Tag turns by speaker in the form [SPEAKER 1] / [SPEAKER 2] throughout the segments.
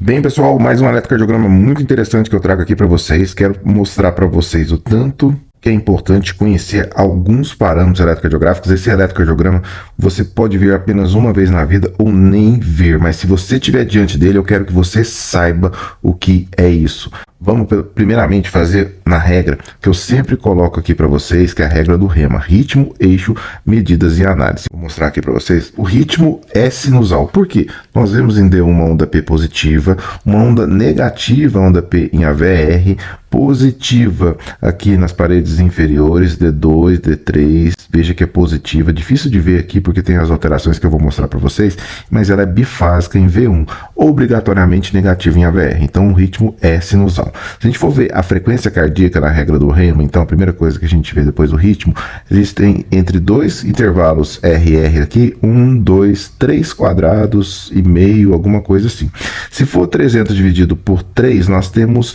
[SPEAKER 1] Bem, pessoal, mais um eletrocardiograma muito interessante que eu trago aqui para vocês. Quero mostrar para vocês o tanto que é importante conhecer alguns parâmetros eletrocardiográficos. Esse eletrocardiograma você pode ver apenas uma vez na vida ou nem ver, mas se você estiver diante dele, eu quero que você saiba o que é isso. Vamos primeiramente fazer na regra que eu sempre coloco aqui para vocês, que é a regra do REMA: ritmo, eixo, medidas e análise. Vou mostrar aqui para vocês. O ritmo é sinusal. Por quê? Nós vemos em D1 uma onda P positiva, uma onda negativa, onda P em AVR, positiva aqui nas paredes inferiores, D2, D3, veja que é positiva, difícil de ver aqui porque tem as alterações que eu vou mostrar para vocês, mas ela é bifásica em V1, obrigatoriamente negativa em AVR, então o ritmo é sinusal. Se a gente for ver a frequência cardíaca na regra do REMA, então a primeira coisa que a gente vê depois do ritmo, eles têm entre dois intervalos RR aqui, 1, 2, 3 quadrados e meio, alguma coisa assim. Se for 300 dividido por 3, nós temos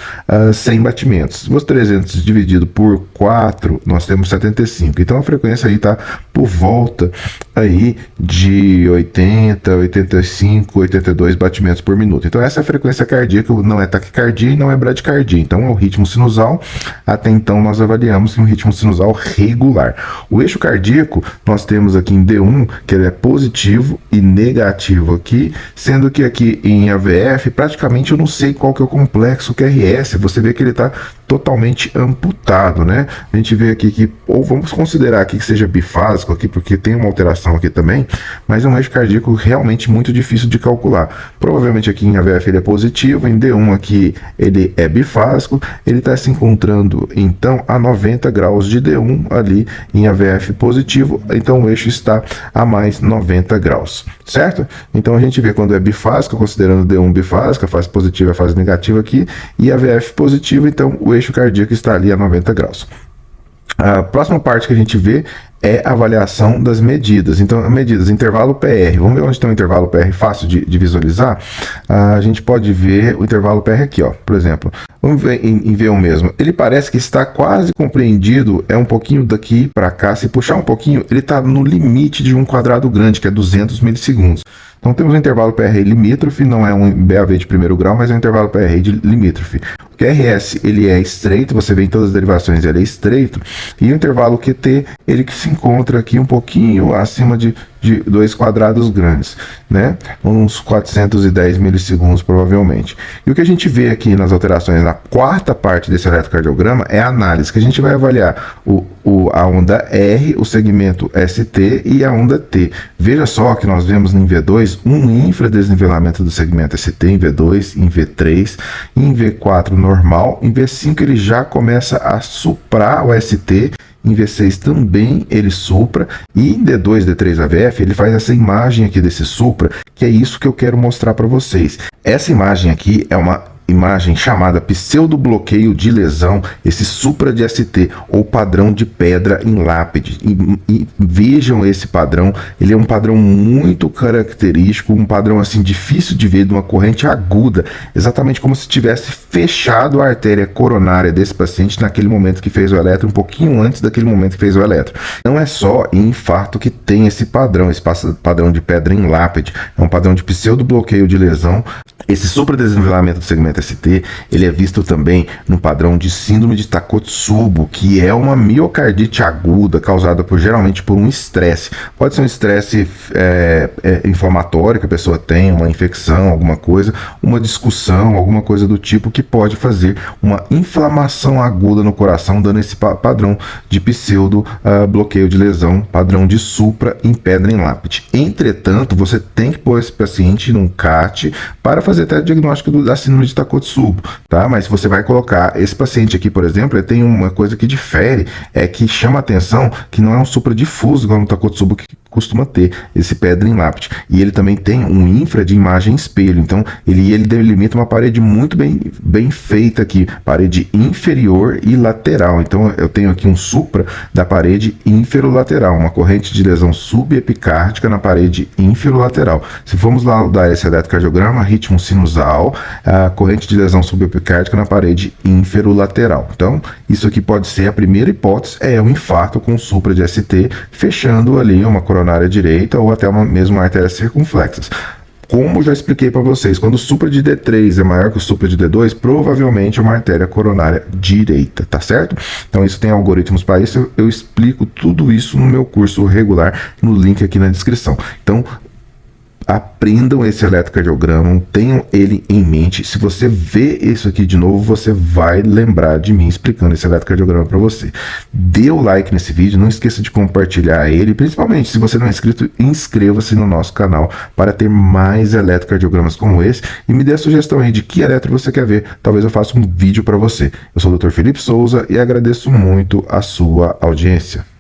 [SPEAKER 1] 100 batimentos. Se for 300 dividido por 4, nós temos 75. Então a frequência aí está por volta aí de 80, 85, 82 batimentos por minuto. Então essa é a frequência cardíaca, não é taquicardia e não é bradicardia. Então é o ritmo sinusal. Até então nós avaliamos um ritmo sinusal regular. O eixo cardíaco nós temos aqui em D1, que ele é positivo e negativo aqui, sendo que aqui em AVF praticamente eu não sei qual que é o complexo QRS. Você vê que ele está totalmente amputado, né? A gente vê aqui que, ou vamos considerar aqui que seja bifásico aqui, porque tem uma alteração aqui também, mas é um eixo cardíaco realmente muito difícil de calcular. Provavelmente aqui em AVF ele é positivo, em D1 aqui ele é bifásico, ele está se encontrando então a 90 graus de D1 ali em AVF positivo, então o eixo está a mais 90 graus, certo? Então a gente vê quando é bifásico, considerando D1 bifásica, a fase positiva e a fase negativa aqui, e AVF positivo, então o eixo cardíaco está ali a 90 graus. A próxima parte que a gente vê é a avaliação das medidas. Então, medidas, intervalo PR. Vamos ver onde tem um intervalo PR fácil de visualizar. A gente pode ver o intervalo PR aqui, ó, por exemplo. Vamos ver em V1 mesmo. Ele parece que está quase compreendido, é um pouquinho daqui para cá. Se puxar um pouquinho, ele está no limite de um quadrado grande, que é 200 milissegundos. Então temos um intervalo PR limítrofe, não é um BAV de primeiro grau, mas é um intervalo PR de limítrofe. O QRS ele é estreito, você vê em todas as derivações ele é estreito, e o intervalo QT ele que se encontra aqui um pouquinho acima de 2 quadrados grandes, né? Uns 410 milissegundos provavelmente. E o que a gente vê aqui nas alterações na quarta parte desse eletrocardiograma é a análise, que a gente vai avaliar a onda R, o segmento ST e a onda T. Veja só que nós vemos em V2 um infradesnivelamento do segmento ST em V2, em V3, em V4 normal, em V5 ele já começa a suprar o ST, em V6 também ele supra, e em D2, D3 AVF ele faz essa imagem aqui desse supra, que é isso que eu quero mostrar para vocês. Essa imagem aqui é uma imagem chamada pseudobloqueio de lesão, esse supra de ST ou padrão de pedra em lápide. E vejam esse padrão, ele é um padrão muito característico, um padrão assim difícil de ver, de uma corrente aguda, exatamente como se tivesse fechado a artéria coronária desse paciente naquele momento que fez o eletro, um pouquinho antes daquele momento que fez o eletro. Não é só em infarto que tem esse padrão de pedra em lápide, é um padrão de pseudobloqueio de lesão. Esse supradesnivelamento do segmento ST, ele é visto também no padrão de síndrome de Takotsubo, que é uma miocardite aguda causada geralmente por um estresse. Pode ser um estresse inflamatório que a pessoa tem, uma infecção, alguma coisa, uma discussão, alguma coisa do tipo que pode fazer uma inflamação aguda no coração, dando esse padrão de pseudo bloqueio de lesão, padrão de supra em pedra em lápide. Entretanto, você tem que pôr esse paciente num CAT para fazer até o diagnóstico da síndrome de Takotsubo, tá? Mas se você vai colocar esse paciente aqui, por exemplo, ele tem uma coisa que difere, que chama a atenção, que não é um supra difuso igual no Takotsubo que costuma ter, esse pedra em lápide. E ele também tem um infra de imagem espelho, então ele delimita uma parede muito bem feita aqui, parede inferior e lateral. Então eu tenho aqui um supra da parede inferolateral, uma corrente de lesão subepicárdica na parede inferolateral. Se formos lá dar esse eletrocardiograma, ritmo sinusal, a corrente de lesão subepicárdica na parede inferolateral. Então isso aqui pode ser a primeira hipótese, é um infarto com supra de ST, fechando ali uma coronária direita ou até mesmo uma artéria circunflexas. Como eu já expliquei para vocês, quando o supra de D3 é maior que o supra de D2, provavelmente é uma artéria coronária direita, tá certo? Então isso tem algoritmos para isso, eu explico tudo isso no meu curso regular, no link aqui na descrição. Então, aprendam esse eletrocardiograma, tenham ele em mente. Se você vê isso aqui de novo, você vai lembrar de mim explicando esse eletrocardiograma para você. Dê o like nesse vídeo, não esqueça de compartilhar ele, principalmente se você não é inscrito, inscreva-se no nosso canal para ter mais eletrocardiogramas como esse e me dê a sugestão aí de que eletro você quer ver, talvez eu faça um vídeo para você. Eu sou o Dr. Felipe Souza e agradeço muito a sua audiência.